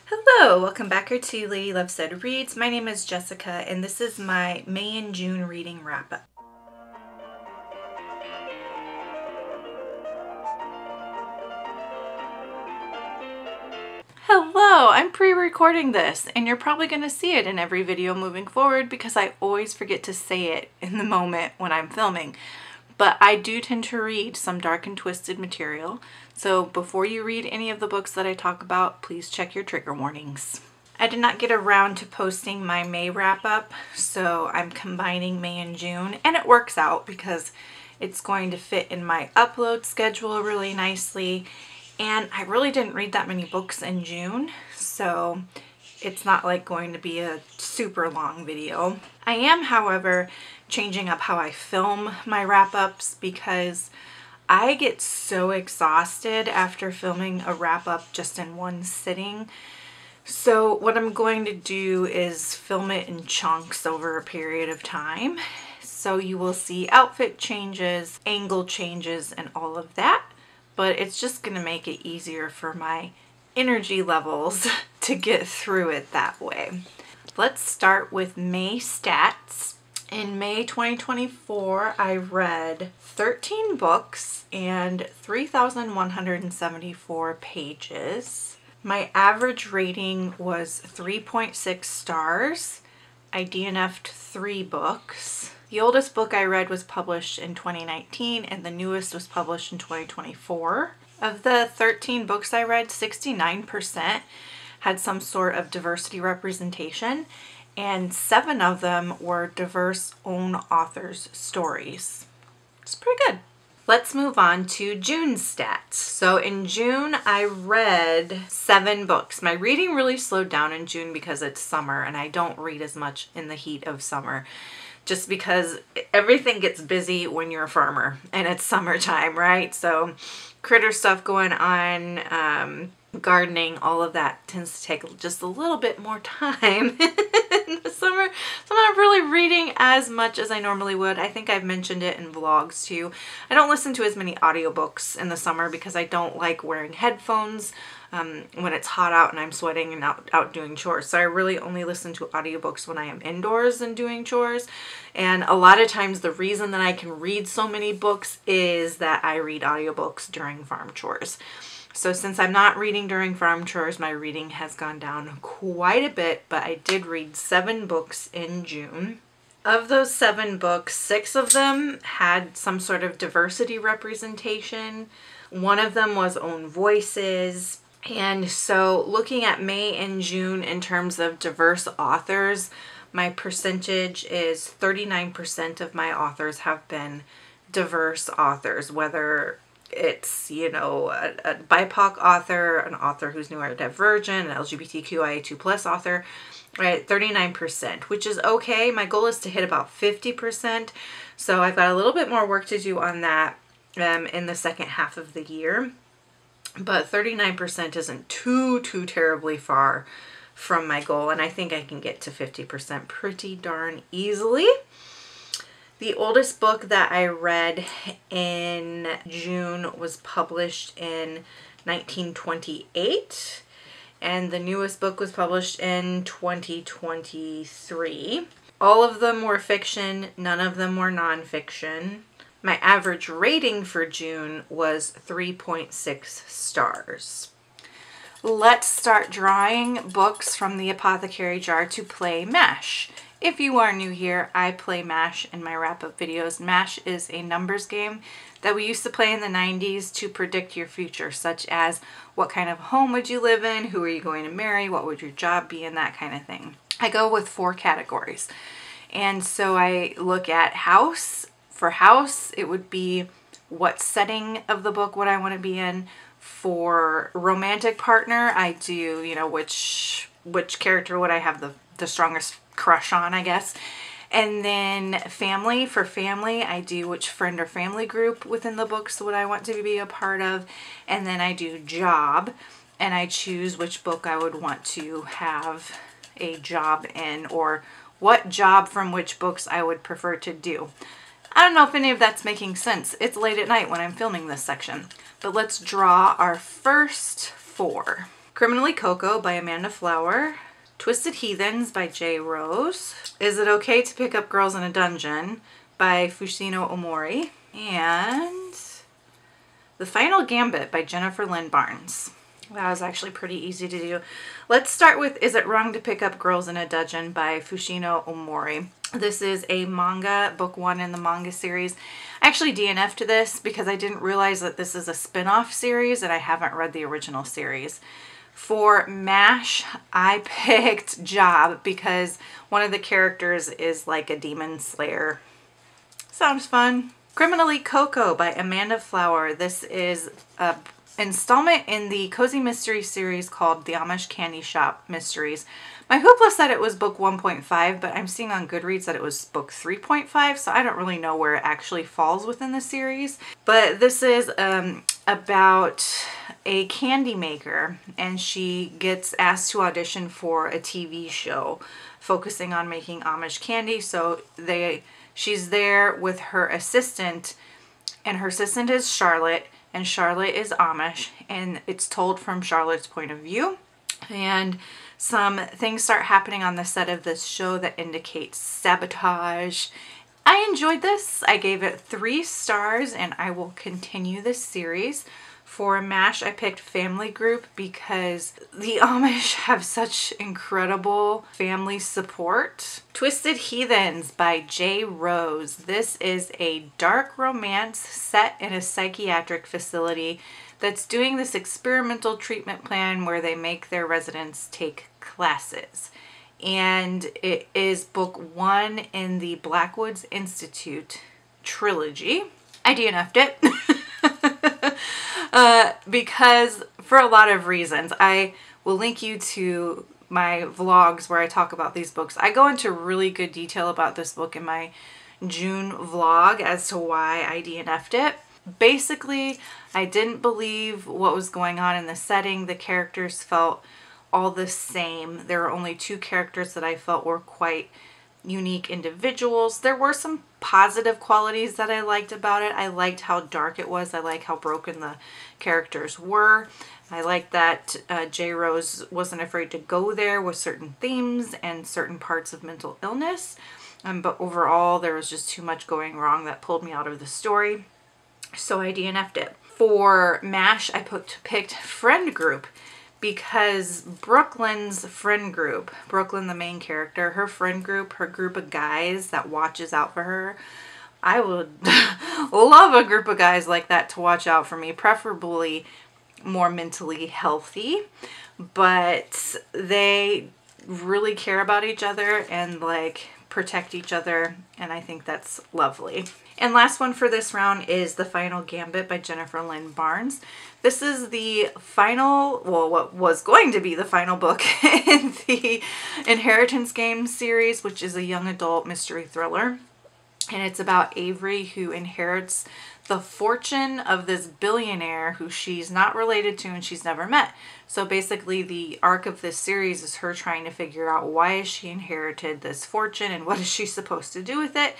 Hello, welcome back here to Lady Love Said Reads. My name is Jessica and this is my May and June reading wrap-up. Hello, I'm pre-recording this and you're probably going to see it in every video moving forward because I always forget to say it in the moment when I'm filming. But I do tend to read some dark and twisted material, so before you read any of the books that I talk about, please check your trigger warnings. I did not get around to posting my May wrap-up, so I'm combining May and June, and it works out because it's going to fit in my upload schedule really nicely, and I really didn't read that many books in June, so it's not like going to be a super long video. I am, however, changing up how I film my wrap-ups because I get so exhausted after filming a wrap-up just in one sitting. So what I'm going to do is film it in chunks over a period of time. So you will see outfit changes, angle changes, and all of that. But it's just going to make it easier for my energy levels to get through it that way. Let's start with May stats. In May 2024, I read 13 books and 3,174 pages. My average rating was 3.6 stars. I DNF'd 3 books. The oldest book I read was published in 2019 and the newest was published in 2024. Of the 13 books I read, 69% had some sort of diversity representation, and 7 of them were diverse own authors' stories. It's pretty good. Let's move on to June's stats. So in June, I read 7 books. My reading really slowed down in June because it's summer and I don't read as much in the heat of summer, just because everything gets busy when you're a farmer and it's summertime, right? So critter stuff going on, gardening, all of that tends to take just a little bit more time in the summer. So I'm not really reading as much as I normally would. I think I've mentioned it in vlogs too. I don't listen to as many audiobooks in the summer because I don't like wearing headphones when it's hot out and I'm sweating and out doing chores. So I really only listen to audiobooks when I am indoors and doing chores. And a lot of times the reason that I can read so many books is that I read audiobooks during farm chores. So since I'm not reading during farm chores, my reading has gone down quite a bit, but I did read 7 books in June. Of those 7 books, 6 of them had some sort of diversity representation. 1 of them was own voices. And so looking at May and June in terms of diverse authors, my percentage is 39% of my authors have been diverse authors, whether it's, you know, a BIPOC author, an author who's neurodivergent, an LGBTQIA2+ author, right? 39%, which is okay. My goal is to hit about 50%. So I've got a little bit more work to do on that in the second half of the year. But 39% isn't too terribly far from my goal. And I think I can get to 50% pretty darn easily. The oldest book that I read in June was published in 1928, and the newest book was published in 2023. All of them were fiction, none of them were nonfiction. My average rating for June was 3.6 stars. Let's start drawing books from the apothecary jar to play MASH. If you are new here, I play MASH in my wrap-up videos. MASH is a numbers game that we used to play in the 90s to predict your future, such as what kind of home would you live in, who are you going to marry, what would your job be, and that kind of thing. I go with 4 categories. And so I look at house. For house, it would be what setting of the book would I want to be in. For romantic partner, I do, you know, which character would I have the strongest crush on, I guess. And then family, for family, I do which friend or family group within the books would I want to be a part of. And then I do job, and I choose which book I would want to have a job in, or what job from which books I would prefer to do. I don't know if any of that's making sense. It's late at night when I'm filming this section. But let's draw our first 4. Criminally Coco by Amanda Flower. Twisted Heathens by J. Rose. Is It Okay to Pick Up Girls in a Dungeon by Fushino Omori. And The Final Gambit by Jennifer Lynn Barnes. That was actually pretty easy to do. Let's start with Is It Wrong to Pick Up Girls in a Dungeon by Fushino Omori. This is a manga, book 1 in the manga series. I actually DNF'd this because I didn't realize that this is a spin-off series and I haven't read the original series. For MASH, I picked Job because one of the characters is like a demon slayer. Sounds fun. Criminally Coco by Amanda Flower. This is a installment in the cozy mystery series called The Amish Candy Shop Mysteries. My Hoopla said it was book 1.5, but I'm seeing on Goodreads that it was book 3.5, so I don't really know where it actually falls within the series. But this is about a candy maker, and she gets asked to audition for a TV show focusing on making Amish candy. So she's there with her assistant, and her assistant is Charlotte, and Charlotte is Amish, and it's told from Charlotte's point of view. And some things start happening on the set of this show that indicates sabotage. I enjoyed this. I gave it 3 stars, and I will continue this series. For MASH, I picked Family Group because the Amish have such incredible family support. Twisted Heathens by J. Rose. This is a dark romance set in a psychiatric facility that's doing this experimental treatment plan where they make their residents take classes. And it is book 1 in the Blackwoods Institute trilogy. I DNF'd it. Because for a lot of reasons. I will link you to my vlogs where I talk about these books. I go into really good detail about this book in my June vlog as to why I DNF'd it. Basically, I didn't believe what was going on in the setting. The characters felt all the same. There were only 2 characters that I felt were quite unique individuals. There were some positive qualities that I liked about it. I liked how dark it was. I liked how broken the characters were. I liked that J. Rose wasn't afraid to go there with certain themes and certain parts of mental illness. But overall, there was just too much going wrong that pulled me out of the story. So I DNF'd it. For MASH, I picked Friend Group because Brooklyn's friend group, Brooklyn, the main character, her friend group, her group of guys that watches out for her, I would love a group of guys like that to watch out for me, preferably more mentally healthy, but they really care about each other and like protect each other, and I think that's lovely. And last one for this round is The Final Gambit by Jennifer Lynn Barnes. This is the final, well, what was going to be the final book in the Inheritance Game series, which is a young adult mystery thriller. And it's about Avery, who inherits the fortune of this billionaire who she's not related to and she's never met. So basically the arc of this series is her trying to figure out why is she inherited this fortune and what is she supposed to do with it.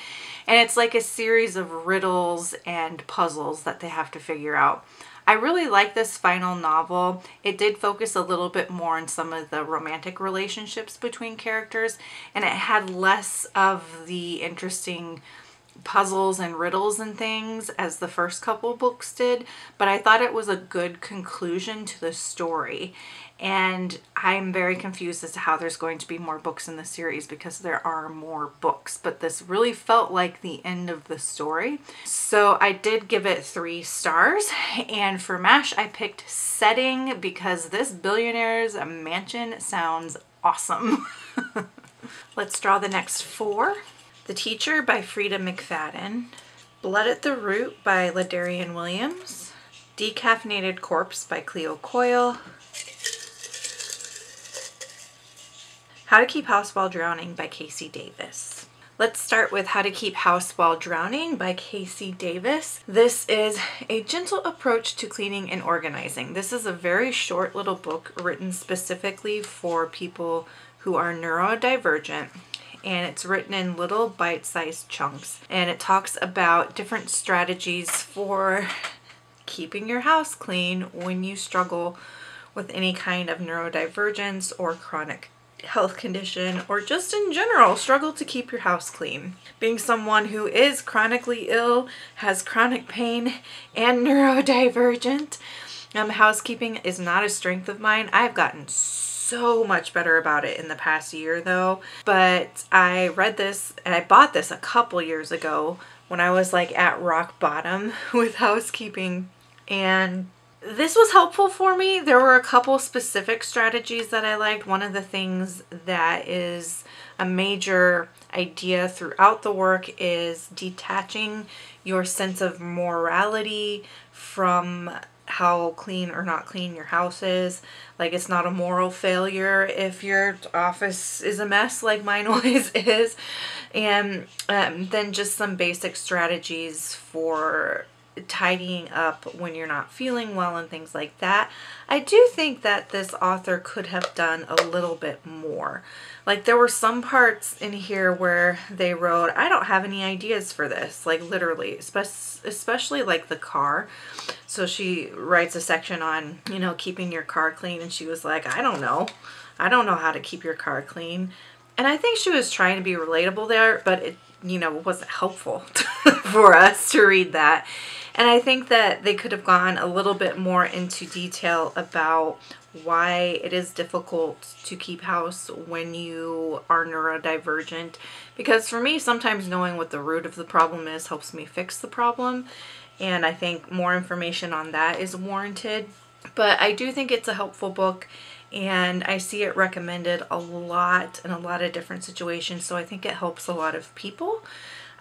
And it's like a series of riddles and puzzles that they have to figure out. I really like this final novel. It did focus a little bit more on some of the romantic relationships between characters, and it had less of the interesting puzzles and riddles and things as the first couple books did, but I thought it was a good conclusion to the story. And I'm very confused as to how there's going to be more books in the series because there are more books, but this really felt like the end of the story. So I did give it 3 stars. And for MASH, I picked Setting because this billionaire's mansion sounds awesome. Let's draw the next 4. The Teacher by Frida McFadden. Blood at the Root by Ladarian Williams. Decaffeinated Corpse by Cleo Coyle. How to Keep House While Drowning by Casey Davis. Let's start with How to Keep House While Drowning by Casey Davis. This is a gentle approach to cleaning and organizing. This is a very short little book written specifically for people who are neurodivergent, and it's written in little bite-sized chunks, and it talks about different strategies for keeping your house clean when you struggle with any kind of neurodivergence or chronic health condition, or just in general struggle to keep your house clean. Being someone who is chronically ill, has chronic pain, and neurodivergent, housekeeping is not a strength of mine. I've gotten so much better about it in the past year though, but I read this and I bought this a couple years ago when I was like at rock bottom with housekeeping, and this was helpful for me. There were a couple specific strategies that I liked. One of the things that is a major idea throughout the work is detaching your sense of morality from how clean or not clean your house is. Like, it's not a moral failure if your office is a mess like mine always is. And then just some basic strategies for tidying up when you're not feeling well and things like that. I do think that this author could have done a little bit more. Like, there were some parts in here where they wrote, I don't have any ideas for this, like literally, especially like the car. So she writes a section on, you know, keeping your car clean, and she was like, I don't know how to keep your car clean. And I think she was trying to be relatable there, but it, you know, wasn't helpful for us to read that. And I think that they could have gone a little bit more into detail about why it is difficult to keep house when you are neurodivergent. Because for me, sometimes knowing what the root of the problem is helps me fix the problem. And I think more information on that is warranted. But I do think it's a helpful book, and I see it recommended a lot in a lot of different situations. So I think it helps a lot of people.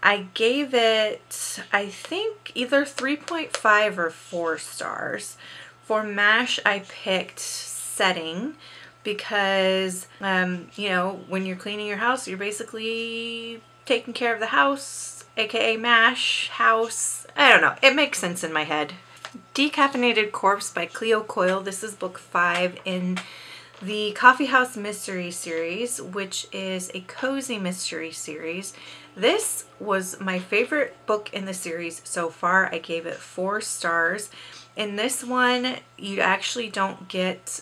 I gave it, I think, either 3.5 or 4 stars. For MASH, I picked setting because, you know, when you're cleaning your house, you're basically taking care of the house, aka MASH, house. I don't know. It makes sense in my head. Decaffeinated Corpse by Cleo Coyle. This is book 5 in the Coffee House Mystery Series, which is a cozy mystery series. This was my favorite book in the series so far. I gave it 4 stars. In this one, you actually don't get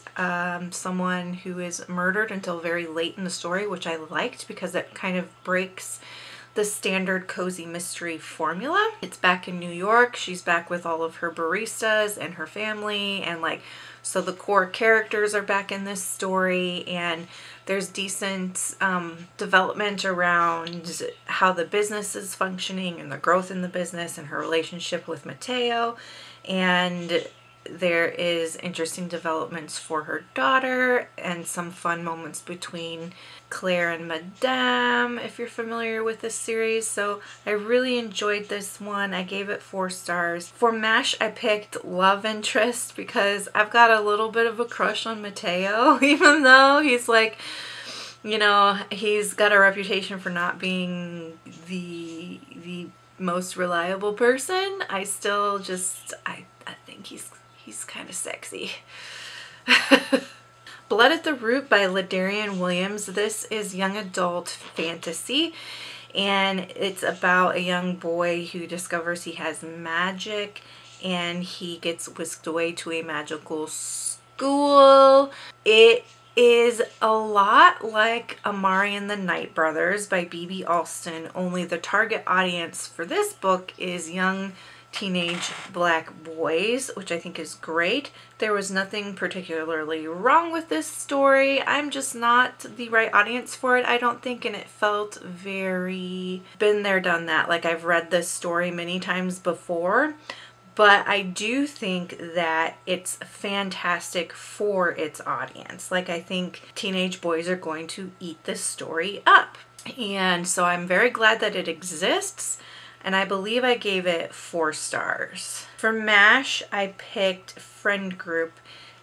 someone who is murdered until very late in the story, which I liked because it kind of breaks the standard cozy mystery formula. It's back in New York. She's back with all of her baristas and her family, and like, so the core characters are back in this story, and there's decent development around how the business is functioning and the growth in the business and her relationship with Matteo. And there is interesting developments for her daughter and some fun moments between Claire and Madame, if you're familiar with this series. So I really enjoyed this one. I gave it 4 stars. For MASH, I picked love interest because I've got a little bit of a crush on Matteo, even though he's like, you know, he's got a reputation for not being the most reliable person. I still just, I think he's kind of sexy. Blood at the Root by Ladarian Williams. This is young adult fantasy, and it's about a young boy who discovers he has magic, and he gets whisked away to a magical school. It is a lot like Amari and the Night Brothers by B.B. Alston, only the target audience for this book is young teenage black boys, which I think is great. There was nothing particularly wrong with this story. I'm just not the right audience for it, I don't think, and it felt very been there, done that. Like, I've read this story many times before, but I do think that it's fantastic for its audience. Like, I think teenage boys are going to eat this story up. And so I'm very glad that it exists. And I believe I gave it 4 stars. For MASH, I picked Friend Group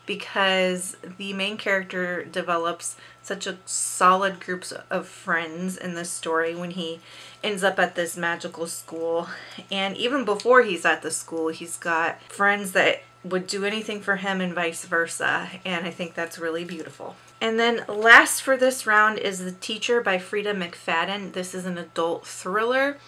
because the main character develops such a solid group of friends in this story when he ends up at this magical school. And even before he's at the school, he's got friends that would do anything for him and vice versa. And I think that's really beautiful. And then last for this round is The Teacher by Frida McFadden. This is an adult thriller.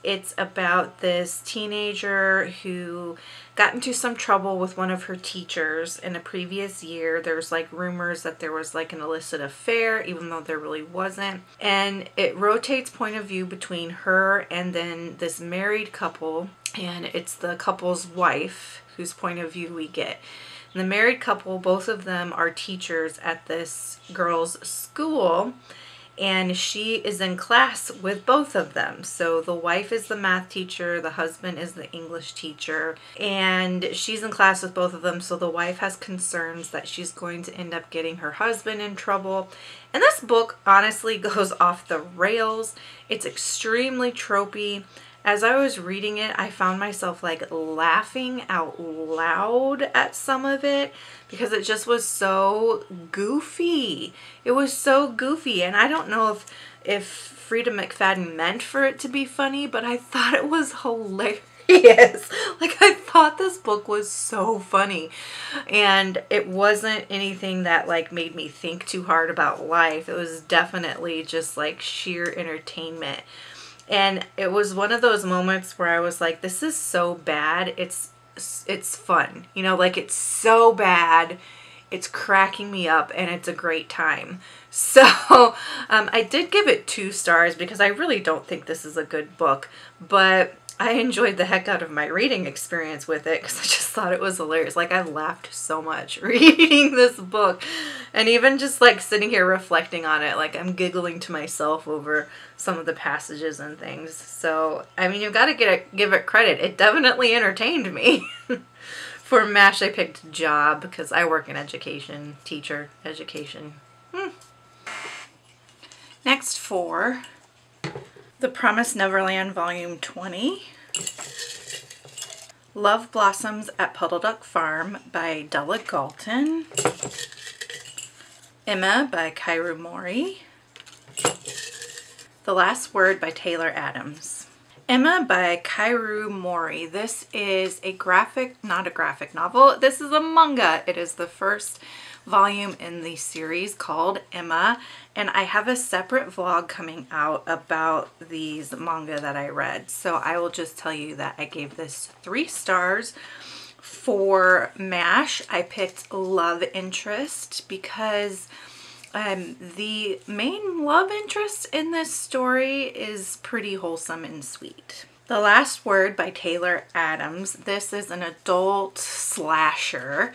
It's about this teenager who got into some trouble with one of her teachers in a previous year. There's like rumors that there was like an illicit affair, even though there really wasn't. And it rotates point of view between her and then this married couple, and it's the couple's wife whose point of view we get. And the married couple, both of them are teachers at this girl's school, and she is in class with both of them. So the wife is the math teacher, the husband is the English teacher, and she's in class with both of them. So the wife has concerns that she's going to end up getting her husband in trouble. And this book honestly goes off the rails. It's extremely tropey. As I was reading it, I found myself like laughing out loud at some of it because it just was so goofy. It was so goofy, and I don't know if Frida McFadden meant for it to be funny, but I thought it was hilarious. Like, I thought this book was so funny, and it wasn't anything that like made me think too hard about life. It was definitely just like sheer entertainment. And it was one of those moments where I was like, this is so bad, it's fun. You know, like, it's so bad, it's cracking me up, and it's a great time. So I did give it 2 stars because I really don't think this is a good book, but I enjoyed the heck out of my reading experience with it because I just thought it was hilarious. Like, I laughed so much reading this book, and even just like sitting here reflecting on it, like I'm giggling to myself over some of the passages and things. So, I mean, you've got to give it credit. It definitely entertained me. For MASH, I picked Job because I work in education, teacher education. Next, for The Promised Neverland, Volume 20. Love Blossoms at Puddleduck Farm by Della Galton. Emma by Kairu Mori. The Last Word by Taylor Adams. Emma by Kairu Mori. This is not a graphic novel. This is a manga. It is the first volume in the series called Emma, and I have a separate vlog coming out about these manga that I read. So I will just tell you that I gave this 3 stars. For MASH, I picked Love Interest because the main love interest in this story is pretty wholesome and sweet. The Last Word by Taylor Adams. This is an adult slasher,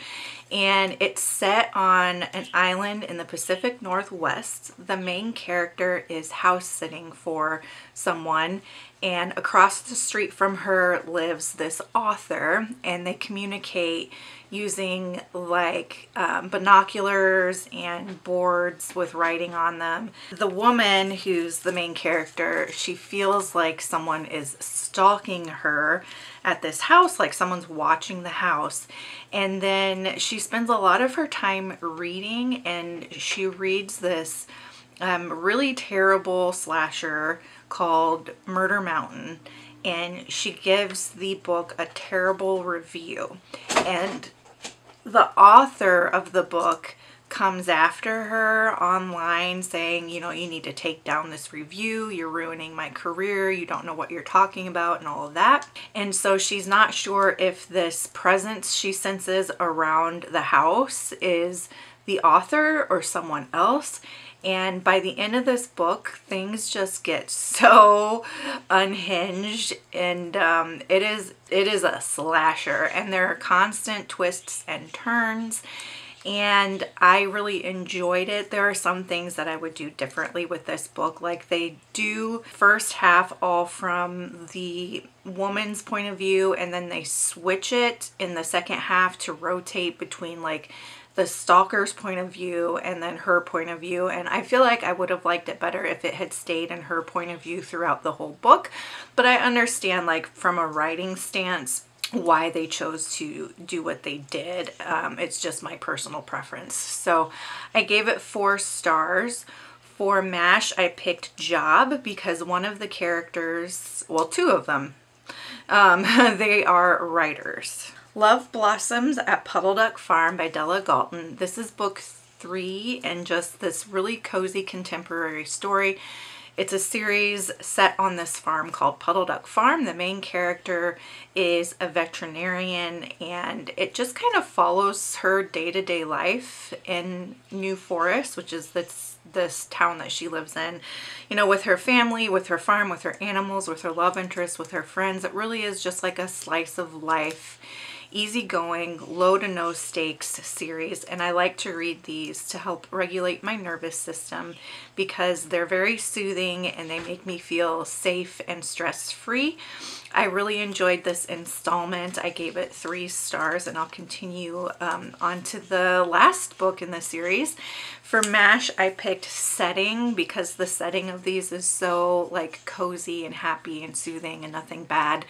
and it's set on an island in the Pacific Northwest. The main character is house sitting for someone, and across the street from her lives this author, and they communicate using like binoculars and boards with writing on them. The woman who's the main character, she feels like someone is stalking her at this house, like someone's watching the house. And then she spends a lot of her time reading, and she reads this really terrible slasher called Murder Mountain, and she gives the book a terrible review. And the author of the book comes after her online saying, you know, you need to take down this review, you're ruining my career, you don't know what you're talking about, and all of that. And so she's not sure if this presence she senses around the house is the author or someone else. And by the end of this book, things just get so unhinged, and it is a slasher, and there are constant twists and turns, and I really enjoyed it. There are some things that I would do differently with this book, like they do first half all from the woman's point of view, and then they switch it in the second half to rotate between like the stalker's point of view and then her point of view. And I feel like I would have liked it better if it had stayed in her point of view throughout the whole book. But I understand, like, from a writing stance, why they chose to do what they did. It's just my personal preference. So I gave it 4 stars. For MASH, I picked Job because one of the characters, well, 2 of them, they are writers. Love Blossoms at Puddleduck Farm by Della Galton. This is book 3 and just this really cozy contemporary story. It's a series set on this farm called Puddleduck Farm. The main character is a veterinarian, and it just kind of follows her day-to-day life in New Forest, which is this town that she lives in, you know, with her family, with her farm, with her animals, with her love interests, with her friends. It really is just like a slice of life, easygoing, low to no stakes series, and I like to read these to help regulate my nervous system because they're very soothing and they make me feel safe and stress-free. I really enjoyed this installment. I gave it 3 stars, and I'll continue on to the last book in the series. For MASH, I picked Setting because the setting of these is so like cozy and happy and soothing and nothing bad.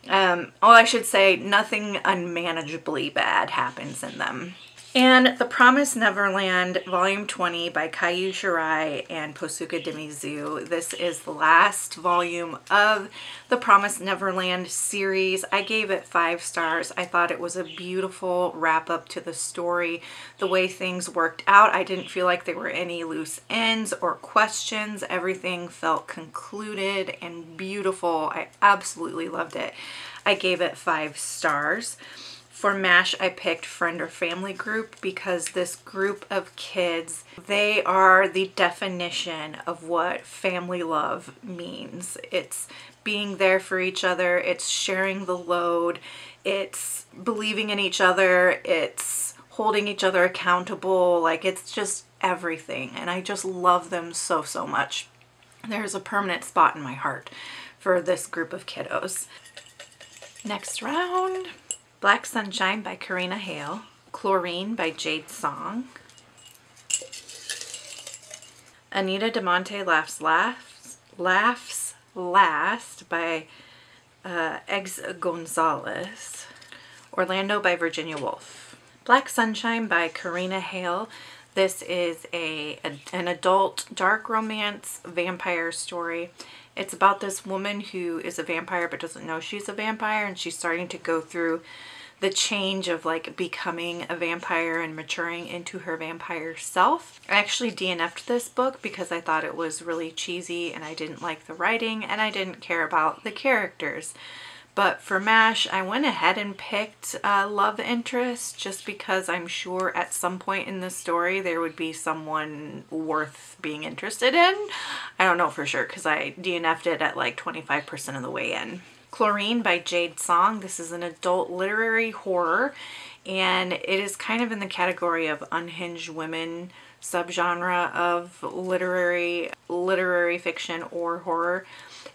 I should say nothing unmanageably bad happens in them. And The Promised Neverland, Volume 20 by Caillou Shirai and Posuka Demizu. This is the last volume of the Promised Neverland series. I gave it 5 stars. I thought it was a beautiful wrap up to the story. The way things worked out, I didn't feel like there were any loose ends or questions. Everything felt concluded and beautiful. I absolutely loved it. I gave it 5 stars. For MASH, I picked Friend or Family Group because this group of kids, they are the definition of what family love means. It's being there for each other, it's sharing the load, it's believing in each other, it's holding each other accountable, like it's just everything. And I just love them so, so much. There's a permanent spot in my heart for this group of kiddos. Next round. Black Sunshine by Karina Hale, Chlorine by Jade Song, Anita de Monte Laughs Last by Eggs Gonzalez, Orlando by Virginia Woolf. Black Sunshine by Karina Hale. This is an adult dark romance vampire story. It's about this woman who is a vampire but doesn't know she's a vampire, and she's starting to go through the change of like becoming a vampire and maturing into her vampire self. I actually DNF'd this book because I thought it was really cheesy and I didn't like the writing and I didn't care about the characters. But for MASH, I went ahead and picked love interest just because I'm sure at some point in the story there would be someone worth being interested in. I don't know for sure because I DNF'd it at like 25% of the way in. Chlorine by Jade Song. This is an adult literary horror, and it is kind of in the category of unhinged women subgenre of literary fiction or horror.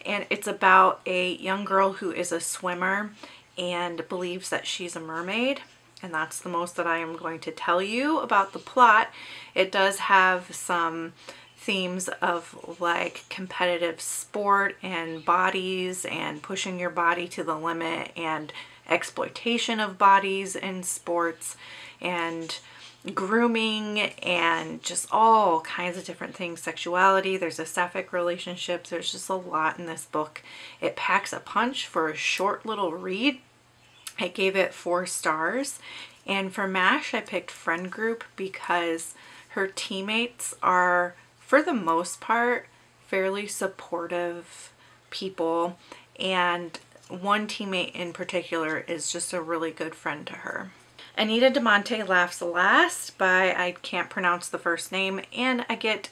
And it's about a young girl who is a swimmer and believes that she's a mermaid. And that's the most that I am going to tell you about the plot. It does have some themes of like competitive sport and bodies and pushing your body to the limit and exploitation of bodies in sports and grooming and just all kinds of different things. Sexuality, there's a sapphic relationship, there's just a lot in this book. It packs a punch for a short little read. I gave it 4 stars. And for MASH, I picked Friend Group because her teammates are, for the most part, fairly supportive people, and one teammate in particular is just a really good friend to her. Anita de Monte Laughs Last by, I can't pronounce the first name, and I get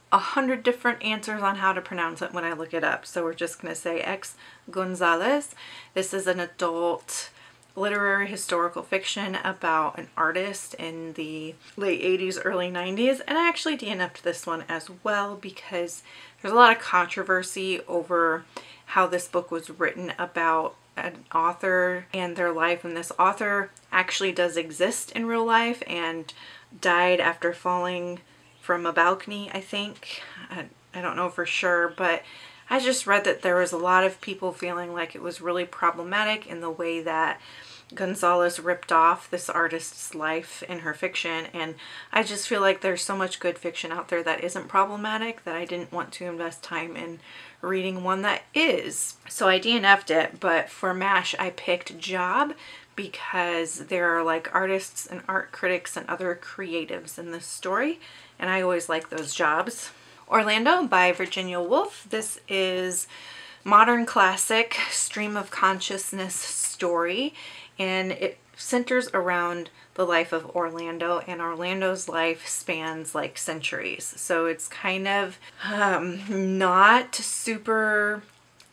100 different answers on how to pronounce it when I look it up, so we're just going to say X Gonzalez. This is an adult literary historical fiction about an artist in the late 80s, early 90s, and I actually DNF'd this one as well because there's a lot of controversy over how this book was written about an author and their life, and this author actually does exist in real life and died after falling from a balcony, I think. I don't know for sure, but I just read that there was a lot of people feeling like it was really problematic in the way that Gonzalez ripped off this artist's life in her fiction, and I just feel like there's so much good fiction out there that isn't problematic that I didn't want to invest time in reading one that is. So I DNF'd it, but for MASH I picked Job because there are like artists and art critics and other creatives in this story, and I always like those jobs. Orlando by Virginia Woolf. This is modern classic stream of consciousness story, and it centers around the life of Orlando, and Orlando's life spans like centuries. So it's kind of not super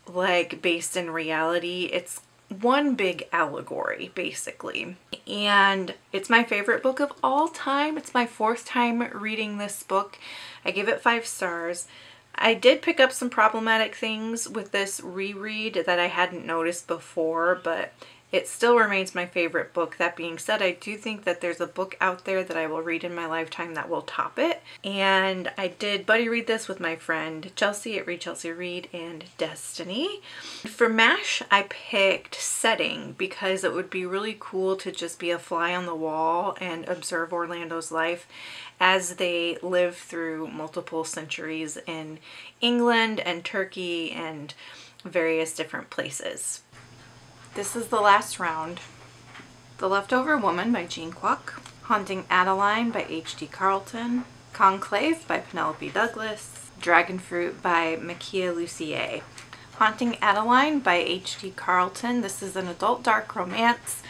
like based in reality. It's one big allegory basically, and it's my favorite book of all time. It's my 4th time reading this book. I gave it 5 stars. I did pick up some problematic things with this reread that I hadn't noticed before, but it still remains my favorite book. That being said, I do think that there's a book out there that I will read in my lifetime that will top it. And I did buddy read this with my friend Chelsea at Read Chelsea Read and Destiny. For MASH, I picked Setting because it would be really cool to just be a fly on the wall and observe Orlando's life as they live through multiple centuries in England and Turkey and various different places. This is the last round. The Leftover Woman by Jean Kwok, Haunting Adeline by H.D. Carlton, Conclave by Penelope Douglas, Dragonfruit by Makia Lucier. Haunting Adeline by H.D. Carlton. This is an adult dark romance,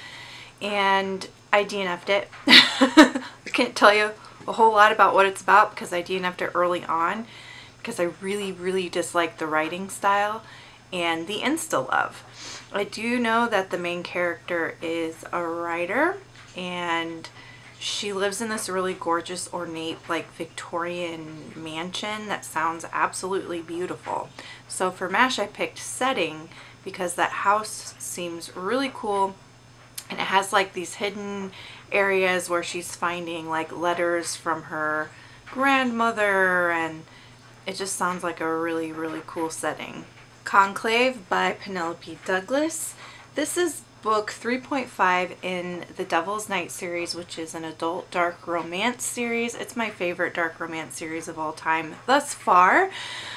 and I DNF'd it. I can't tell you a whole lot about what it's about because I DNF'd it early on because I really dislike the writing style and the insta-love. I do know that the main character is a writer, and she lives in this really gorgeous, ornate, like Victorian mansion that sounds absolutely beautiful. So for MASH, I picked Setting because that house seems really cool, and it has like these hidden areas where she's finding like letters from her grandmother, and it just sounds like a really cool setting. Conclave by Penelope Douglas. This is book 3.5 in the Devil's Night series, which is an adult dark romance series. It's my favorite dark romance series of all time thus far.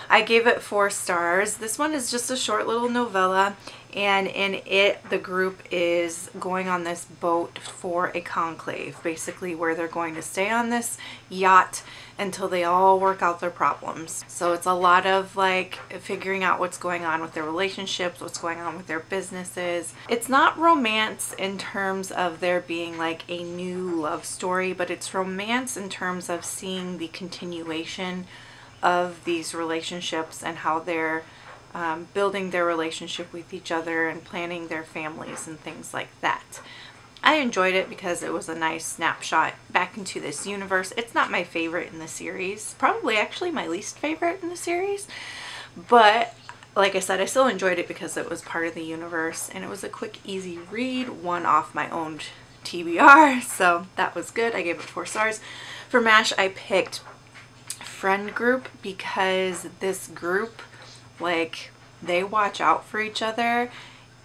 I gave it 4 stars. This one is just a short little novella, and in it the group is going on this boat for a conclave, basically where they're going to stay on this yacht until they all work out their problems. So it's a lot of like figuring out what's going on with their relationships, what's going on with their businesses. It's not romance in terms of there being like a new love story, but it's romance in terms of seeing the continuation of these relationships and how they're building their relationship with each other and planning their families and things like that. I enjoyed it because it was a nice snapshot back into this universe. It's not my favorite in the series, probably actually my least favorite in the series, but like I said, I still enjoyed it because it was part of the universe, and it was a quick, easy read, one off my own TBR, so that was good. I gave it 4 stars. For MASH, I picked Friend Group because this group, like, they watch out for each other,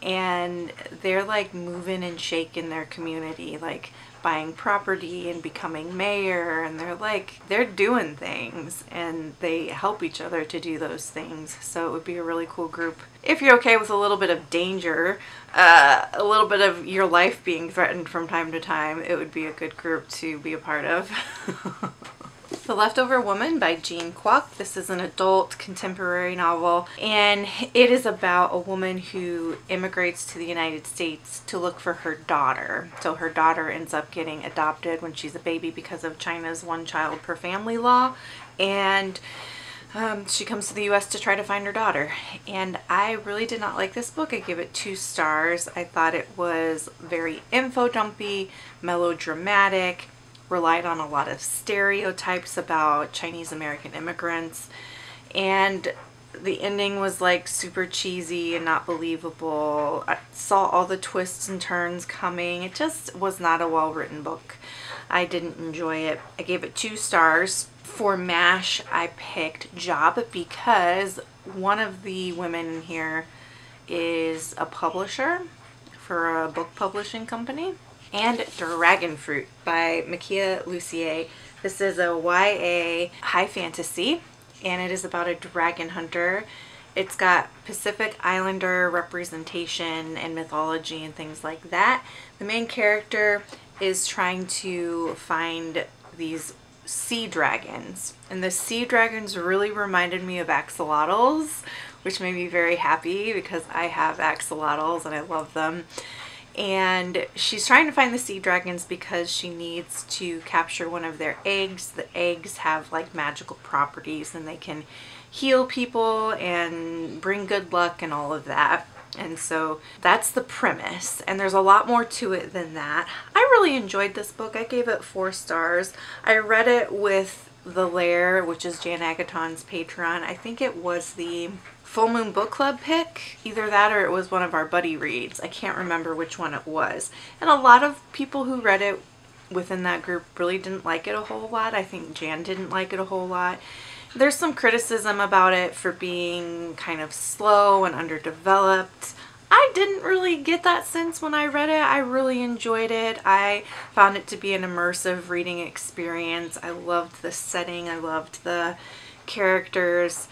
and they're like moving and shaking their community, like buying property and becoming mayor, and they're doing things, and they help each other to do those things. So it would be a really cool group if you're okay with a little bit of danger, a little bit of your life being threatened from time to time. It would be a good group to be a part of. The Leftover Woman by Jean Kwok. This is an adult contemporary novel, and it is about a woman who immigrates to the United States to look for her daughter. So her daughter ends up getting adopted when she's a baby because of China's 1 child per family law, and she comes to the US to try to find her daughter. And I really did not like this book. I gave it 2 stars. I thought it was very info dumpy, melodramatic, relied on a lot of stereotypes about Chinese American immigrants, and the ending was like super cheesy and not believable. I saw all the twists and turns coming. It just was not a well-written book. I didn't enjoy it. I gave it 2 stars. For MASH, I picked Job because one of the women in here is a publisher for a book publishing company. And Dragonfruit by Makia Lucier. This is a YA high fantasy, and it is about a dragon hunter. It's got Pacific Islander representation and mythology and things like that. The main character is trying to find these sea dragons. And the sea dragons really reminded me of axolotls, which made me very happy because I have axolotls and I love them. And she's trying to find the sea dragons because she needs to capture one of their eggs. The eggs have like magical properties and they can heal people and bring good luck and all of that. And so that's the premise, and there's a lot more to it than that. I really enjoyed this book. I gave it 4 stars. I read it with The Lair, which is Jan Agaton's Patreon. I think it was the Full Moon Book Club pick. Either that or it was one of our buddy reads. I can't remember which one it was. And a lot of people who read it within that group really didn't like it a whole lot. I think Jan didn't like it a whole lot. There's some criticism about it for being kind of slow and underdeveloped. I didn't really get that sense when I read it. I really enjoyed it. I found it to be an immersive reading experience. I loved the setting. I loved the characters.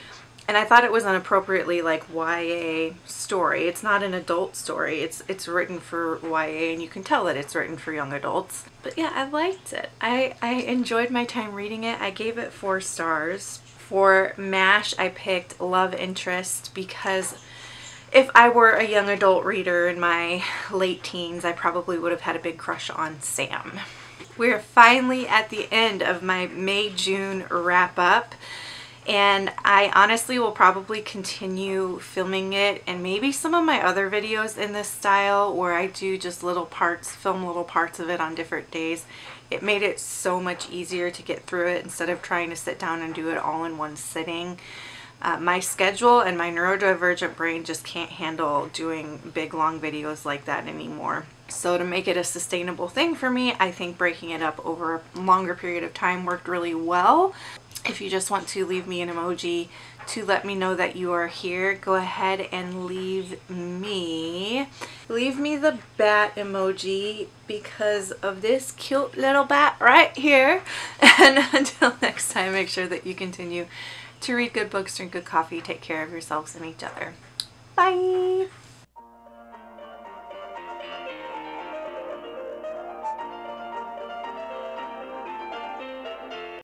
And I thought it was an appropriately like YA story. It's not an adult story. It's written for YA, and you can tell that it's written for young adults. But yeah, I liked it. I enjoyed my time reading it. I gave it 4 stars. For MASH, I picked Love Interest because if I were a young adult reader in my late teens, I probably would have had a big crush on Sam. We're finally at the end of my May-June wrap-up. And I honestly will probably continue filming it, and maybe some of my other videos in this style where I do just little parts, film little parts of it on different days. It made it so much easier to get through it instead of trying to sit down and do it all in one sitting. My schedule and my neurodivergent brain just can't handle doing big long videos like that anymore. So to make it a sustainable thing for me, I think breaking it up over a longer period of time worked really well. If you just want to leave me an emoji to let me know that you are here, go ahead and leave me the bat emoji because of this cute little bat right here. And until next time, make sure that you continue to read good books, drink good coffee, take care of yourselves and each other. Bye!